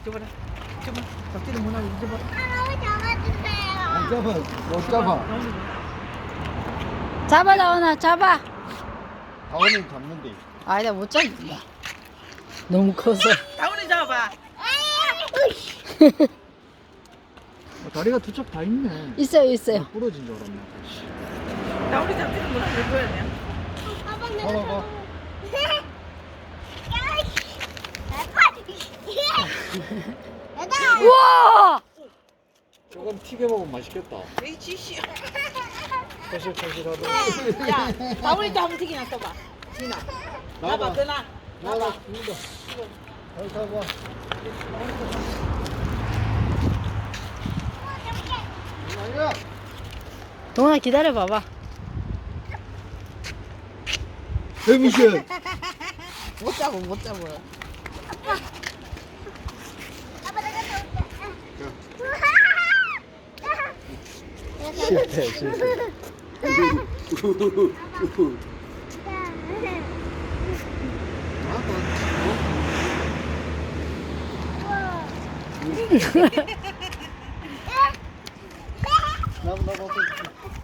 줘봐라. 줘봐. 잡지를 못하고 줘봐. 안 잡아. 못 잡아. 잡아, 다원아, 잡아. 다원이는 잡는데. 아니다, 못 잡는다. 너무 커서. 다운이 잡아봐. 다리가 두 쪽 다 있네. 있어요, 있어요. 부러진 줄 알았네. 다운이 잡지를 못하고 줘야 돼. 봐봐. 우와! 저건 튀겨 먹으면 맛있겠다. 에이 지씨. 포실포실하다. 야, 다운이도 한번 튀기나 써봐. 진아. 나봐, 떠나. 나가. 죽는다. 잘 타봐. 아니야. 동원아, 기다려봐봐. 대미션. 못 잡아, 못 잡아. 실패. 나봐.